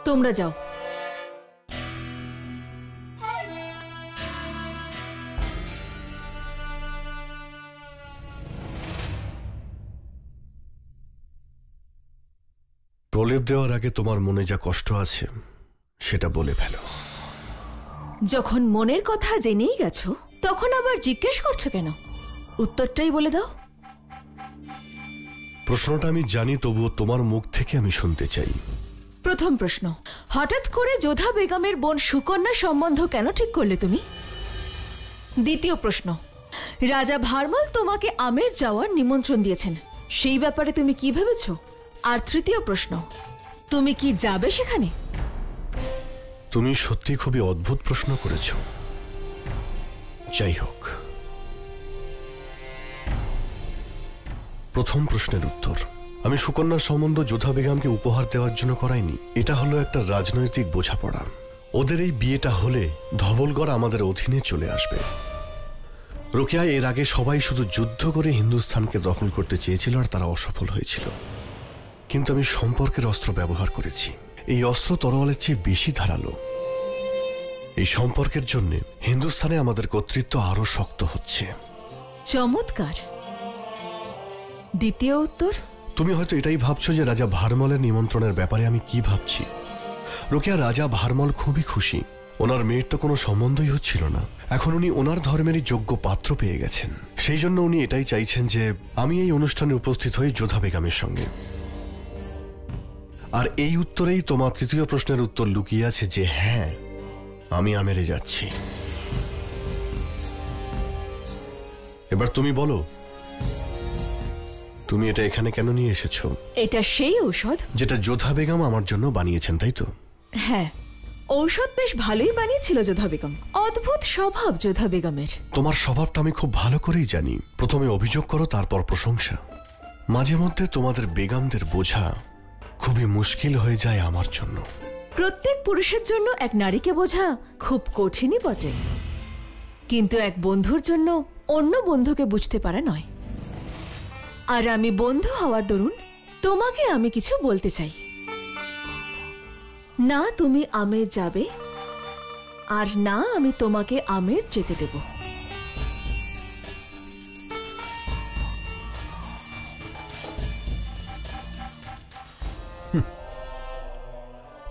তোমরা যাও। প্রলেপ দেওয়ার আগে তোমার মনে যা কষ্ট আছে সেটা বলে ফেলো। যখন মনের কথা জেনেই গেছো তখন আবার জিজ্ঞেস করছো কেন? উত্তরটাই বলে দাও। প্রশ্নটা আমি জানি, তবুও তোমার মুখ থেকে আমি শুনতে চাই। প্রথম প্রশ্ন, হঠাৎ করে যোধা বেগমের বোন সুকন্যা সম্বন্ধ কেন ঠিক করলে তুমি? দ্বিতীয় প্রশ্ন, রাজা ভারমল তোমাকে আমের যাওয়ার নিমন্ত্রণ দিয়েছেন, সেই ব্যাপারে তুমি কি ভেবেছো? আর তৃতীয় প্রশ্ন, তুমি কি যাবে সেখানে? তুমি সত্যি খুবই অদ্ভুত প্রশ্ন করেছো। যাই হোক, প্রথম প্রশ্নের উত্তর, আমি সুকন্যার সম্বন্ধ যোধা বেগমকে উপহার দেওয়ার জন্য করাইনি। এটা হলো একটা রাজনৈতিক বোঝাপড়া। ওদের এই বিয়েটা হলে ধবলগড় আমাদের অধীনে চলে আসবে। রোকেয়া এর আগে সবাই শুধু যুদ্ধ করে হিন্দুস্থানকে দখল করতে চেয়েছিল, আর তারা অসফল হয়েছিল। কিন্তু আমি সম্পর্কের অস্ত্র ব্যবহার করেছি। এই অস্ত্র তরোয়ালের চেয়ে বেশি ধারালো। এই সম্পর্কের জন্য হিন্দুস্থানে আমাদের কর্তৃত্ব আরো শক্ত হচ্ছে। চমৎকার। দ্বিতীয় উত্তর, তুমি হয়তো এটাই ভাবছো যে রাজা ভারমলের নিমন্ত্রণের ব্যাপারে আমি কি ভাবছি। রোকেয়া, রাজা ভারমল খুবই খুশি। ওনার মেয়ের তো কোনো সম্বন্ধই হচ্ছিল না। এখন উনি ওনার ধর্মেরই যোগ্য পাত্র পেয়ে গেছেন। সেই জন্য উনি এটাই চাইছেন যে আমি এই অনুষ্ঠানে উপস্থিত হই যোধা বেগমের সঙ্গে। আর এই উত্তরেই তোমার তৃতীয় প্রশ্নের উত্তর লুকিয়ে আছে যে হ্যাঁ, আমি আমেরে যাচ্ছি। এবার তুমি বলো, তুমি এটা এখানে কেন নিয়ে এসেছো? এটা সেই ঔষধ যেটা যোধা বেগম আমার জন্য বানিয়েছেন, তাই তো? হ্যাঁ, ঔষধ বেশ ভালোই বানিয়েছিল যোধা বেগম। অদ্ভুত স্বভাব যোধা বেগমের। তোমার স্বভাবটা আমি খুব ভালো করেই জানি। প্রথমে অভিযোগ করো, তারপর প্রশংসা। মাঝে মধ্যে তোমাদের বেগমদের বোঝা খুবই মুশকিল হয়ে যায় আমার জন্য। প্রত্যেক পুরুষের জন্য এক নারীকে বোঝা খুব কঠিনই বটে, কিন্তু এক বন্ধুর জন্য অন্য বন্ধুকে বুঝতে পারা নয়। আর আমি বন্ধু হওয়ার দরুন তোমাকে আমি কিছু বলতে চাই। না তুমি আমের যাবে, আর না আমি তোমাকে আমের যেতে দেব।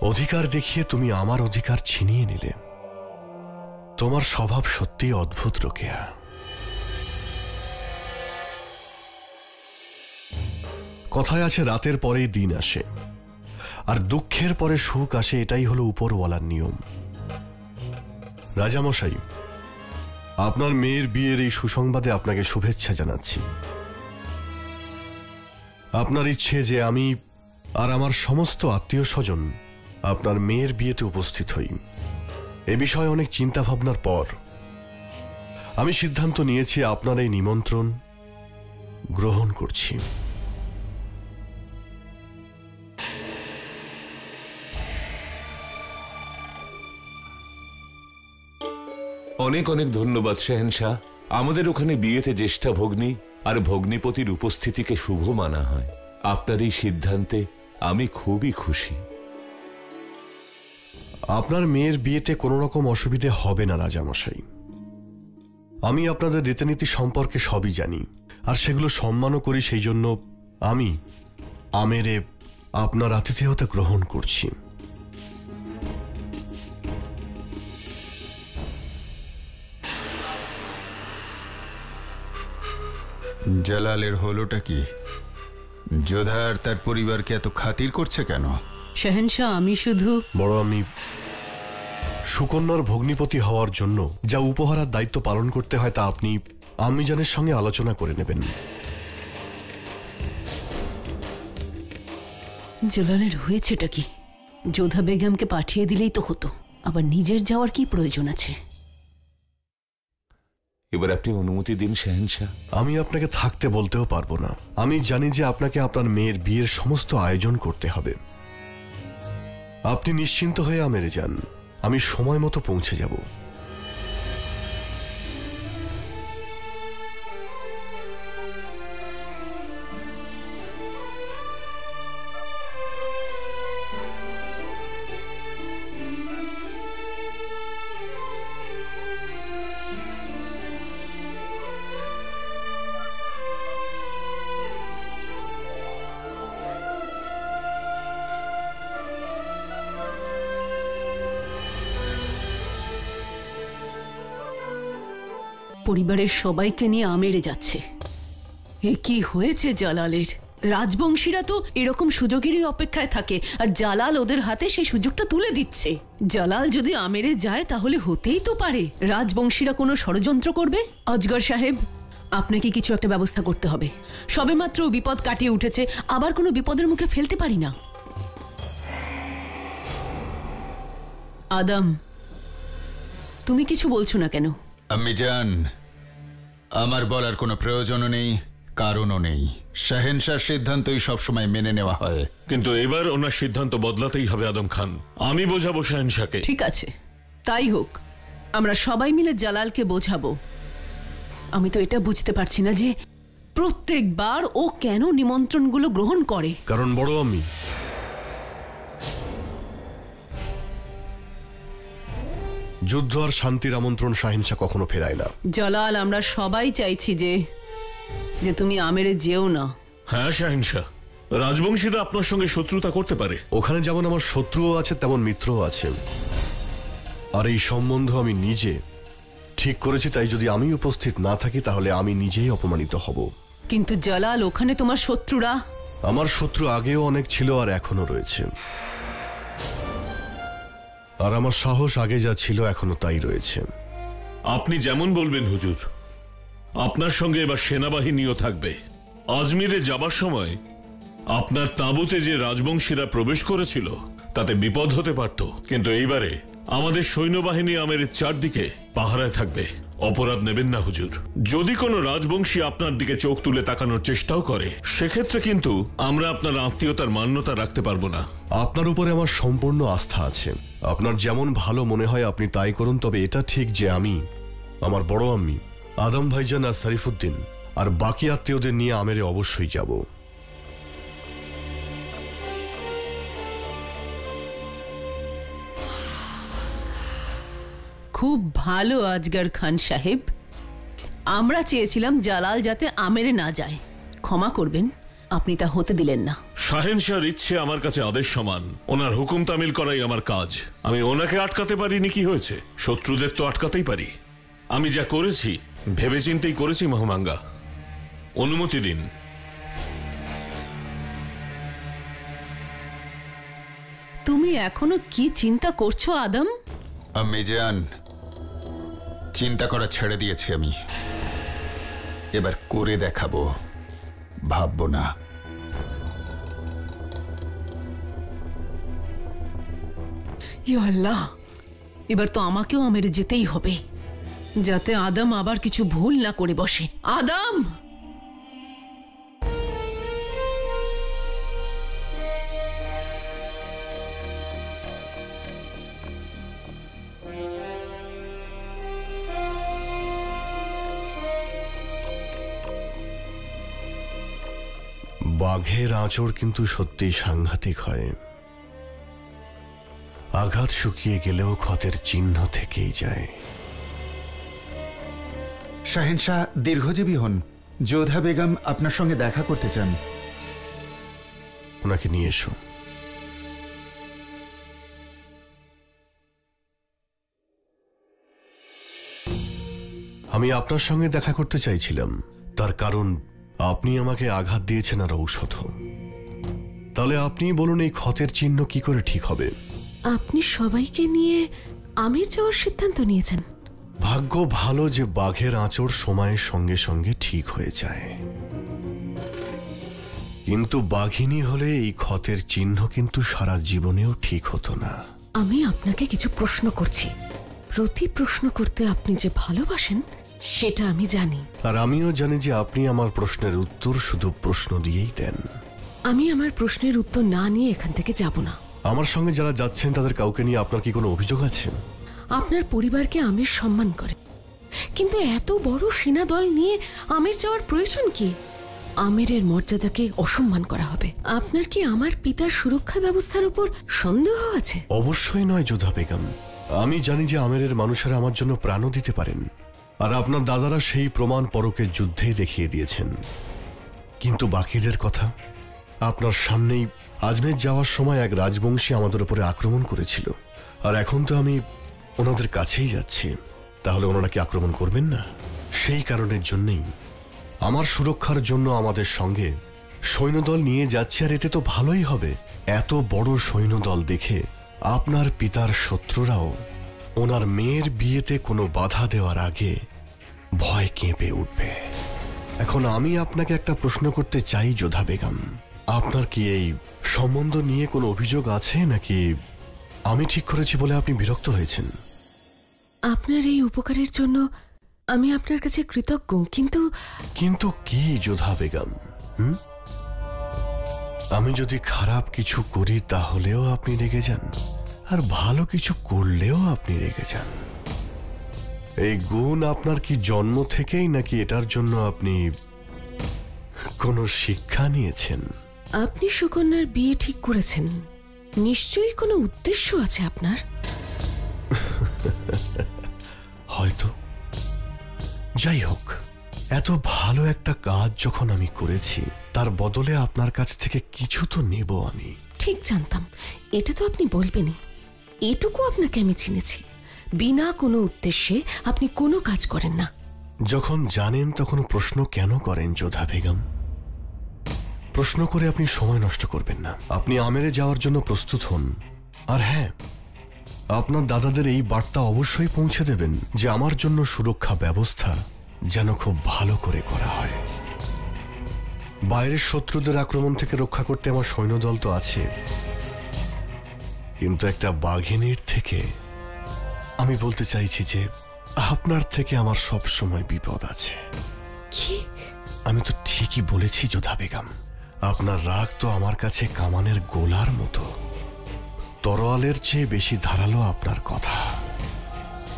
অধিকার দেখিয়ে তুমি আমার অধিকার ছিনিয়ে নিলে। তোমার স্বভাব সত্যিই অদ্ভুত রোকেয়া। কথায় আছে রাতের পরেই দিন আসে, আর দুঃখের পরে সুখ আসে। এটাই হলো উপরওয়ালার নিয়ম। রাজামশাই, আপনার মেয়ের বিয়ের এই সুসংবাদে আপনাকে শুভেচ্ছা জানাচ্ছি। আপনার ইচ্ছে যে আমি আর আমার সমস্ত আত্মীয় স্বজন আপনার মেয়ের বিয়েতে উপস্থিত হই। এ বিষয়ে অনেক চিন্তা ভাবনার পর আমি সিদ্ধান্ত নিয়েছি আপনার এই নিমন্ত্রণ গ্রহণ করছি। অনেক অনেক ধন্যবাদ শেহেনশাহ। আমাদের ওখানে বিয়েতে জ্যেষ্ঠা ভগ্নী আর ভগ্নীপতির উপস্থিতিকে শুভ মানা হয়। আপনার এই সিদ্ধান্তে আমি খুবই খুশি। আপনার মেয়ের বিয়েতে কোনো রকম অসুবিধে হবে না রাজামশাই। আমি আপনাদের রীতিনীতি সম্পর্কে সবই জানি, আর সেগুলো সম্মানও করি। সেই জন্য আমি আমেরে আপনার আতিথেয়তা গ্রহণ করছি। জালালের হলোটা কি? যোধা আর তার পরিবারকে এত খাতির করছে কেন? শাহেনশাহ, আমি শুধু বড় আমি সুকন্যার ভগ্নিপতি হওয়ার জন্য যা উপহার আর দায়িত্ব পালন করতে হয় তা আপনি আম্মিজানের সঙ্গে আলোচনা করে নেবেন। জালালের হয়েছেটা কি? যোধা বেগমকে পাঠিয়ে দিলেই তো হতো, আবার নিজের যাওয়ার কি প্রয়োজন আছে? এবার আপনি অনুমতি দিন শেহেনশাহ। আমি আপনাকে থাকতে বলতেও পারবো না। আমি জানি যে আপনাকে আপনার মেয়ের বিয়ের সমস্ত আয়োজন করতে হবে। আপনি নিশ্চিন্ত হয়ে আমেরে যান, আমি সময় মতো পৌঁছে যাব। পরিবারের সবাইকে নিয়ে আমেরে যাচ্ছে। এ কি হয়েছে জালালের? রাজবংশীরা তো এরকম সুযোগেরই অপেক্ষায় থাকে, আর জালাল ওদের হাতে সেই সুযোগটা তুলে দিচ্ছে। জালাল যদি আমেরে যায় তাহলে হতেই তো পারে রাজবংশীরা কোনো ষড়যন্ত্র করবে। আজগর সাহেব, আপনাকে কিছু একটা ব্যবস্থা করতে হবে। সবেমাত্র বিপদ কাটিয়ে উঠেছে, আবার কোনো বিপদের মুখে ফেলতে পারি না। আদম, তুমি কিছু বলছো না কেন? আম্মি জান, আমার বলার কোনো প্রয়োজনও নেই, কারণও নেই। শাহেনশাহর সিদ্ধান্তই সবসময় মেনে নেওয়া হয়। কিন্তু এবার ওনার সিদ্ধান্ত বদলাতেই হবে আদম খান। আমি বোঝাবো শাহেনশাহকে। ঠিক আছে, তাই হোক। আমরা সবাই মিলে জালালকে বোঝাবো। আমি তো এটা বুঝতে পারছি না যে প্রত্যেকবার ও কেন নিমন্ত্রণগুলো গ্রহণ করে। কারণ বড় আমি যুদ্ধ আর শান্তির আমন্ত্রণ শাহিনশাহ কখনো ফেরায় না। জালাল, আমরা সবাই চাইছি যে যে তুমি আমেরে যেও না। হ্যাঁ শাহেনশাহ, রাজবংশীরা আপনার সঙ্গে শত্রুতা করতে পারে। ওখানে যেমন আমার শত্রুও আছে তেমন মিত্রও আছে, আর এই সম্বন্ধ আমি নিজে ঠিক করেছি। তাই যদি আমি উপস্থিত না থাকি তাহলে আমি নিজেই অপমানিত হব। কিন্তু জালাল, ওখানে তোমার শত্রুরা। আমার শত্রু আগেও অনেক ছিল আর এখনো রয়েছে, আর আমার সাহস আগে যা ছিল এখনো তাই রয়েছে। আপনি যেমন বলবেন হুজুর। আপনার সঙ্গে এবার সেনাবাহিনীও থাকবে। আজমিরে যাবার সময় আপনার তাঁবুতে যে রাজবংশীরা প্রবেশ করেছিল তাতে বিপদ হতে পারত, কিন্তু এইবারে আমাদের সৈন্যবাহিনী আমেরের চারদিকে পাহারায় থাকবে। অপরাধ নেবেন না হুজুর। যদি কোনো রাজবংশী আপনার দিকে চোখ তুলে তাকানোর চেষ্টাও করে, সেক্ষেত্রে কিন্তু আমরা আপনার আত্মীয়তার মান্যতা রাখতে পারবো না। আপনার উপরে আমার সম্পূর্ণ আস্থা আছে। আপনার যেমন ভালো মনে হয় আপনি তাই করুন। তবে এটা ঠিক যে আমি, আমার বড় আম্মি, আদম ভাইজান আর শরীফুদ্দিন আর বাকি আত্মীয়দের নিয়ে আমেরে অবশ্যই যাব। খুব ভালো আজগর খান সাহেব। আমরা চেয়েছিলাম জালাল যাতে আমেরে না যায়। ক্ষমা করবেন, আপনি তা হতে দিলেন না। শাহেনশাহর ইচ্ছে আমার কাছে আদেশ সমান। ওনার হুকুম তামিল করাই আমার কাজ। আমি ওনাকে আটকাতে পারিনি, কি হয়েছে? শত্রুদের তো আটকাতেই পারি। আমি যা করেছি ভেবেচিন্তেই করেছি মহামাঙ্গা। অনুমতি দিন। তুমি এখনো কি চিন্তা করছো আদম? আম্মি জান, চিন্তা করা ছেড়ে দিয়েছি আমি। এবার করে দেখাবো, ভাববো না। ইয়া আল্লাহ, এবার তো আমাকেও আমেরে যেতেই হবে, যাতে আদম আবার কিছু ভুল না করে বসে। আদম! বাঘের আঁচড় কিন্তু সত্যিই সাংঘাতিক হয়। আঘাত শুকিয়ে গেলেও ক্ষতের চিহ্ন থেকেই যায়। শাহেনশাহ দীর্ঘজীবী হন। যোধা বেগম আপনার সঙ্গে দেখা করতে চান। ওনাকে নিয়ে এসো। আমি আপনার সঙ্গে দেখা করতে চাইছিলাম, তার কারণ আপনি আমাকে আঘাত দিয়েছেন আর ঔষধ। তাহলে আপনি বলুন এই ক্ষতের চিহ্ন কি করে ঠিক হবে? আপনি সবাইকে নিয়ে আমির যাওয়ার সিদ্ধান্ত নিয়েছেন। ভাগ্য ভালো যে বাঘের আঁচড় সময়ের সঙ্গে সঙ্গে ঠিক হয়ে যায়, কিন্তু বাঘিনী হলে এই ক্ষতের চিহ্ন কিন্তু সারা জীবনেও ঠিক হতো না। আমি আপনাকে কিছু প্রশ্ন করছি, প্রতি প্রশ্ন করতে আপনি যে ভালোবাসেন সেটা আমি জানি। আর আমিও জানি যে আপনি আমার প্রশ্নের উত্তর শুধু প্রশ্ন দিয়েই দেন। আমি আমার প্রশ্নের উত্তর না নিয়ে এখান থেকে যাব না। আমার সঙ্গে যারা যাচ্ছেন তাদের কাউকে নিয়ে আপনার কি কোনো অভিযোগ আছে? আপনার পরিবারকে আমির সম্মান করে, কিন্তু এত বড় সেনাদল নিয়ে আমির যাওয়ার প্রয়োজন কি? আমিরের মর্যাদাকে অসম্মান করা হবে। আপনার কি আমার পিতার সুরক্ষা ব্যবস্থার উপর সন্দেহ আছে? অবশ্যই নয় যোধা বেগম। আমি জানি যে আমিরের মানুষেরা আমার জন্য প্রাণও দিতে পারেন, আর আপনার দাদারা সেই প্রমাণ পরকের যুদ্ধেই দেখিয়ে দিয়েছেন। কিন্তু বাকিদের কথা, আপনার সামনেই আজমের যাওয়ার সময় এক রাজবংশী আমাদের উপরে আক্রমণ করেছিল, আর এখন তো আমি ওনাদের কাছেই যাচ্ছি। তাহলে ওনারা কি আক্রমণ করবেন না? সেই কারণের জন্যই আমার সুরক্ষার জন্য আমাদের সঙ্গে সৈন্যদল নিয়ে যাচ্ছে, আর এতে তো ভালোই হবে। এত বড় সৈন্যদল দেখে আপনার পিতার শত্রুরাও ওনার মেয়ের বিয়েতে কোনো বাধা দেওয়ার আগে ভয় কেঁপে উঠবে। এখন আমি আপনাকে একটা প্রশ্ন করতে চাই যোধা বেগম, আপনার কি এই সম্বন্ধ নিয়ে কোনো অভিযোগ আছে, নাকি আমি ঠিক করেছি বলে আপনি বিরক্ত হয়েছেন? আপনার এই উপকারের জন্য আমি আপনার কাছে কৃতজ্ঞ, কিন্তু কিন্তু কি যোধা বেগম? আমি যদি খারাপ কিছু করি তাহলেও আপনি রেগে যান, আর ভালো কিছু করলেও আপনি রেগে যান। এই গুণ আপনার কি জন্ম থেকেই, নাকি এটার জন্য আপনি কোনো শিক্ষা নিয়েছেন? আপনি সুকন্যার বিয়ে ঠিক করেছেন, নিশ্চয়ই কোনো উদ্দেশ্য আছে আপনার। হয়তো। যাই হোক, এত ভালো একটা কাজ যখন আমি করেছি, তার বদলে আপনার কাছ থেকে কিছু তো নেব আমি। ঠিক জানতাম, এটা তো আপনি বলবেনই। এটুকু আপনাকে আমি চিনেছি, বিনা কোনো উদ্দেশ্যে আপনি কোনো কাজ করেন না। যখন জানেন তখন প্রশ্ন কেন করেন যোধা বেগম? প্রশ্ন করে আপনি সময় নষ্ট করবেন না। আপনি আমেরে যাওয়ার জন্য প্রস্তুত হন। আর হ্যাঁ, আপনার দাদাদের এই বার্তা অবশ্যই পৌঁছে দেবেন যে আমার জন্য সুরক্ষা ব্যবস্থা যেন খুব ভালো করে করা হয়। বাইরের শত্রুদের আক্রমণ থেকে রক্ষা করতে আমার সৈন্যদল তো আছে, কিন্তু একটা বাঘিনীর থেকে আমি বলতে চাইছি যে আপনার থেকে আমার সব সময় বিপদ আছে। কি? আমি তো ঠিকই বলেছি যোধা বেগম। আপনার রাগ তো আমার কাছে কামানের গোলার মতো। তরোয়ালের চেয়ে বেশি ধারালো আপনার কথা,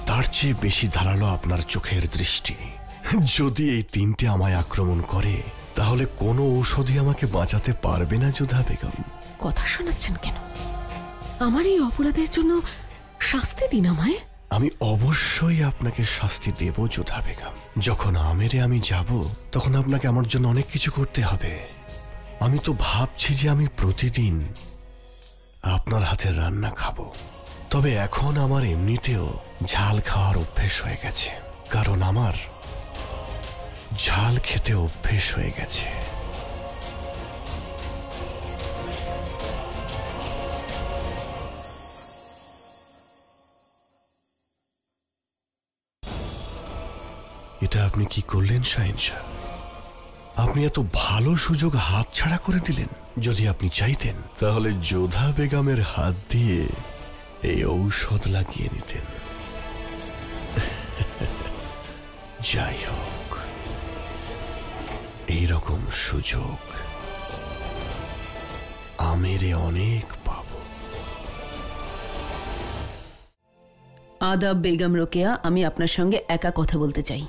তার চেয়ে বেশি ধারালো আপনার চোখের দৃষ্টি। যদি এই তিনটে আমায় আক্রমণ করে, তাহলে কোনো ঔষধই আমাকে বাঁচাতে পারবে না যোধা বেগম। কথা শোনাচ্ছেন কেন? আমার এই অপরাধের জন্য শাস্তি দিন আমায়। আমি অবশ্যই আপনাকে শাস্তি দেব যোধা বেগম। যখন আমেরে আমি যাব, তখন আপনাকে আমার জন্য অনেক কিছু করতে হবে। আমি তো ভাবছি যে আমি প্রতিদিন আপনার হাতের রান্না খাবো। তবে এখন আমার এমনিতেও ঝাল খাওয়ার অভ্যেস হয়ে গেছে, কারণ আমার ঝাল খেতে অভ্যেস হয়ে গেছে। এটা আপনি কি করলেন শাহিনশাহ? আপনি এত ভালো সুযোগ হাতছাড়া করে দিলেন। যদি আপনি চাইতেন তাহলে যোধা বেগমের হাত দিয়ে এই ঔষধ লাগিয়ে নিতেন। যাই হোক, এইরকম সুযোগ আমেরে অনেক পাব। আদাব বেগম রোকেয়া, আমি আপনার সঙ্গে একা কথা বলতে চাই।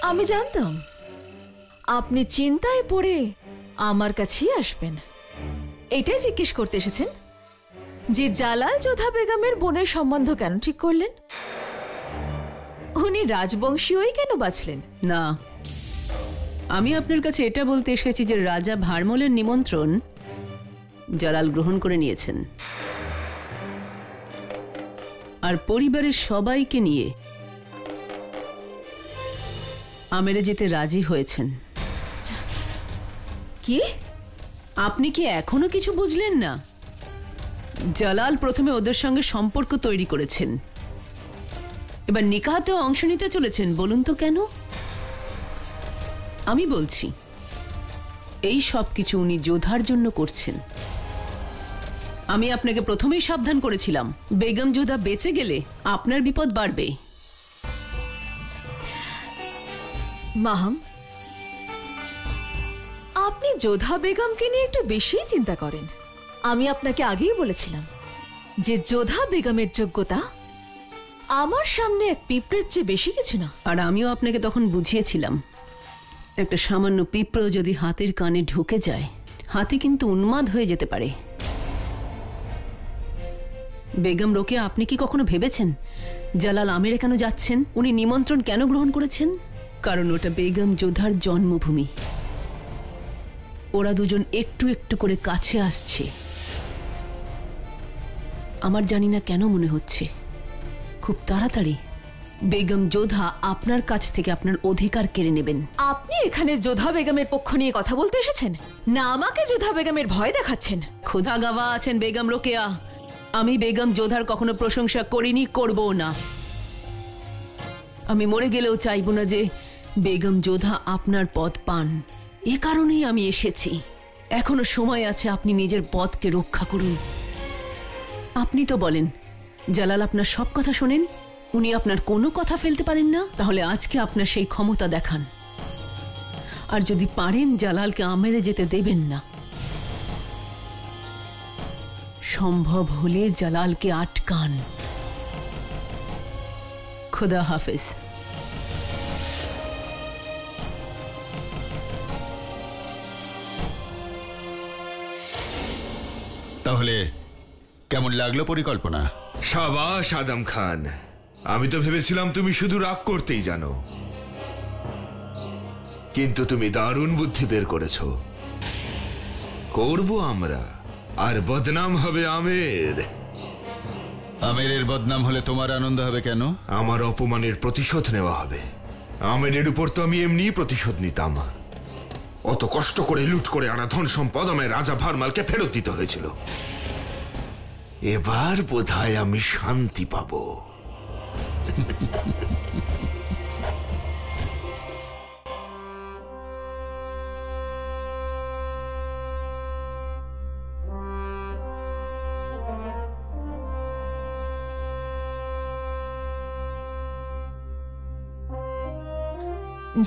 আমি জানতাম আপনি চিন্তায় পড়ে আমার কাছেই আসবেন। এটাই জিজ্ঞেস করতে এসেছেন যে জালাল যোধা বেগমের বোনের সম্বন্ধ কেন ঠিক করলেন? উনি রাজবংশীয়ই কেন বাছলেন? না, আমি আপনার কাছে এটা বলতে এসেছি যে রাজা ভারমলের নিমন্ত্রণ জালাল গ্রহণ করে নিয়েছেন, আর পরিবারের সবাইকে নিয়ে আমেরে যেতে রাজি হয়েছেন। কি? আপনি কি এখনো কিছু বুঝলেন না? জালাল প্রথমে ওদের সঙ্গে সম্পর্ক তৈরি করেছেন, এবার নিকাহতেও অংশ নিতে চলেছেন। বলুন তো কেন? আমি বলছি, এই সব কিছু উনি যোধার জন্য করছেন। আমি আপনাকে প্রথমেই সাবধান করেছিলাম, বেগম যোধা বেঁচে গেলে আপনার বিপদ বাড়বে। মাহাম, আপনি যোধা বেগমকে নিয়ে একটু বেশি চিন্তা করেন। আমি আপনাকে আগেই বলেছিলাম যে যোধা বেগমের যোগ্যতা আমার সামনে এক পিঁপড়ের চেয়ে বেশি কিছু না। আর আমিও আপনাকে তখন বুঝিয়েছিলাম, একটা সামান্য পিঁপড়ে যদি হাতির কানে ঢুকে যায়, হাতি কিন্তু উন্মাদ হয়ে যেতে পারে। বেগম রোকেয়া, আপনি কি কখনো ভেবেছেন জালাল আমেরে কেন যাচ্ছেন? উনি নিমন্ত্রণ কেন গ্রহণ করেছেন? কারণ ওটা বেগম যোধার জন্মভূমি। ওরা দুজন একটু একটু করে কাছে আসছে, আমার জানি না কেন মনে হচ্ছে খুব তাড়াতাড়ি বেগম যোধা আপনার কাছ থেকে আপনার অধিকার কেড়ে নেবেন। আপনি এখানে যোধা বেগমের পক্ষ নিয়ে কথা বলতে এসেছেন, না আমাকে যোধা বেগমের ভয় দেখাচ্ছেন? খোদা গাওয়া আছেন বেগম রোকেয়া, আমি বেগম যোধার কখনো প্রশংসা করিনি, করবো না। আমি মরে গেলেও চাইব না যে বেগম যোধা আপনার পদ পান। এ কারণেই আমি এসেছি। এখনো সময় আছে, আপনি নিজের পদকে রক্ষা করুন। আপনি তো বলেন জালাল আপনার সব কথা শোনেন, উনি আপনার কোনো কথা ফেলতে পারেন না। তাহলে আজকে আপনার সেই ক্ষমতা দেখান, আর যদি পারেন জালালকে আমেরে যেতে দেবেন না। সম্ভব হলে জালালকে আটকান। খুদা হাফেজ। তাহলে কেমন লাগলো পরিকল্পনা? শাবাশ আদম খান, আমি তো ভেবেছিলাম তুমি শুধু রাগ করতেই জানো, কিন্তু তুমি দারুণ বুদ্ধি বের করেছো। করব আমরা, আর বদনাম হবে আমের। আমেরের বদনাম হলে তোমার আনন্দ হবে কেন? আমার অপমানের প্রতিশোধ নেওয়া হবে। আমেরের উপর তো আমি এমনি প্রতিশোধ নিতাম। অত কষ্ট করে লুট করে আনা ধন সম্পদ আমার রাজা ভারমালকে ফেরত দিতে হয়েছিল। এবার বোধহয় আমি শান্তি পাবো।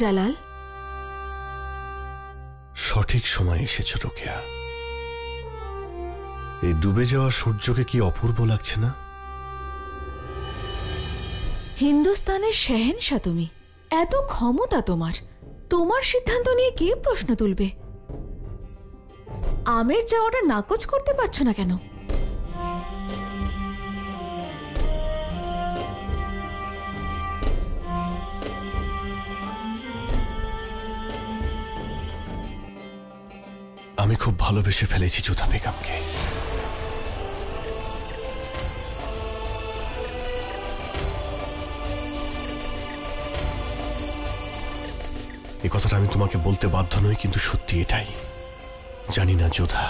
জালাল, সঠিক সময় এসেছ রোকেয়া। এই ডুবে যাওয়া সূর্যকে কি অপূর্ব লাগছে না? হিন্দুস্তানের শেহেনশাহ তুমি, এত ক্ষমতা তোমার, তোমার সিদ্ধান্ত নিয়ে কে প্রশ্ন তুলবে? আমের যাওয়াটা নাকচ করতে পারছো না কেন? আমি খুব ভালোবেসে ফেলেছি যোধা বেগমকে। এই কথাটা আমি তোমাকে বলতে বাধ্য নই, কিন্তু সত্যি এটাই। জানি না যোধা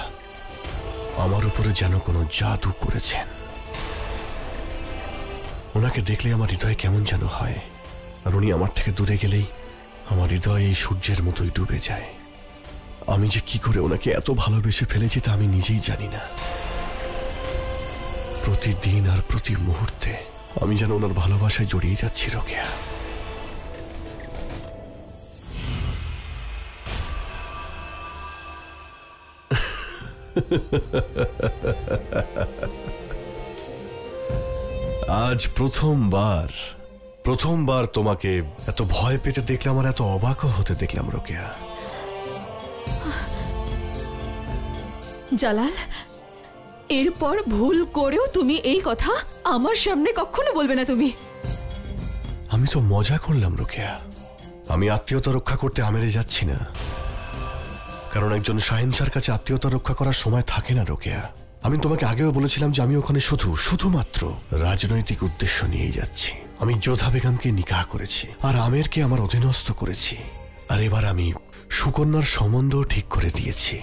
আমার উপরে যেন কোনো জাদু করেছেন। ওনাকে দেখলে আমার হৃদয় কেমন যেন হয়, আর উনি আমার থেকে দূরে গেলেই আমার হৃদয় এই সূর্যের মতোই ডুবে যায়। আমি যে কি করে ওনাকে এত ভালোবেসে ফেলেছি তা আমি নিজেই জানি না। প্রতিদিন আর প্রতি মুহূর্তে আমি যেন ওনার ভালোবাসায় জড়িয়ে যাচ্ছি রোকেয়া। আজ প্রথমবার তোমাকে এত ভয় পেতে দেখলাম, আর এত অবাকও হতে দেখলাম রোকেয়া। জালাল, এরপর ভুল করেও তুমি এই কথা আমার সামনে কখনো বলবে না তুমি। আমি তো মজা করলাম রোকেয়া। আমি আত্মীয়তা রক্ষা করতে আমেরে যাচ্ছি না, কারণ একজন শাহেনশাহর কাছে আত্মীয়তা রক্ষা করার সময় থাকে না রোকেয়া। আমি তোমাকে আগেও বলেছিলাম যে আমি ওখানে শুধুমাত্র রাজনৈতিক উদ্দেশ্য নিয়ে যাচ্ছি। আমি যোধা বেগমকে নিকাহ করেছি আর আমেরকে আমার অধীনস্থ করেছি, আর এবার আমি সুকন্যার সম্বন্ধও ঠিক করে দিয়েছি।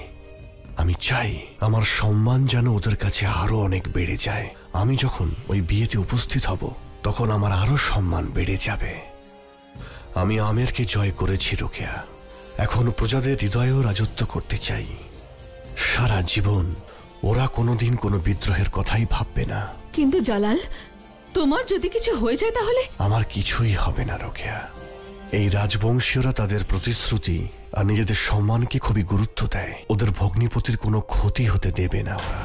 আমি চাই আমার সম্মান যেন ওদের কাছে আরো অনেক বেড়ে যায়। আমি যখন ওই বিয়েতে উপস্থিত হব তখন আমার আরো সম্মান বেড়ে যাবে। আমি আমেরকে জয় করেছি রোকেয়া, এখন প্রজাদের হৃদয়েও রাজত্ব করতে চাই। সারা জীবন ওরা কোনোদিন কোনো বিদ্রোহের কথাই ভাববে না। কিন্তু জালাল, তোমার যদি কিছু হয়ে যায় তাহলে? আমার কিছুই হবে না রোকেয়া। এই রাজবংশীয়রা তাদের প্রতিশ্রুতি আর নিজেদের সম্মানকে খুবই গুরুত্ব দেয়। ওদের ভগ্নিপতির কোনো ক্ষতি হতে দেবে না ওরা।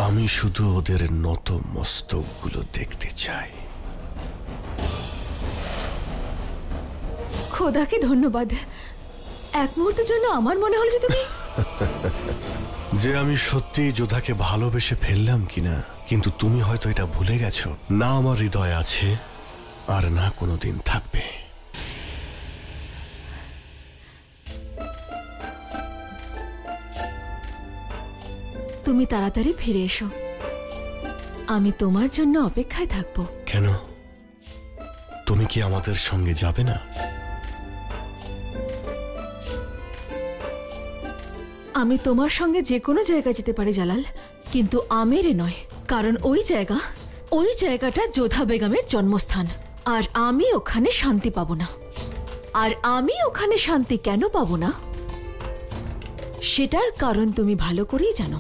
আমি শুধু ওদের নত মস্তকগুলো দেখতে চাই। খোদাকে ধন্যবাদ। এক মুহূর্তের জন্য আমার মনে হলো যে তুমি যে আমি সত্যি যোধাকে ভালোবেসে ফেললাম কিনা, কিন্তু তুমি হয়তো এটা ভুলে গেছো। না আমার হৃদয় আছে, আর না কোনোদিন থাকবে। তুমি তাড়াতাড়ি ফিরে এসো। আমি তোমার জন্য অপেক্ষায় থাকবো। কেন? তুমি কি আমাদের সঙ্গে যাবে না? আমি তোমার সঙ্গে যে কোনো জায়গায় যেতে পারি জালাল, কিন্তু আমেরে নয়, কারণ ওই জায়গাটা যোধা বেগমের জন্মস্থান, আর আমি ওখানে শান্তি পাবো না। আর আমি ওখানে শান্তি কেন পাবো না সেটার কারণ তুমি ভালো করেই জানো।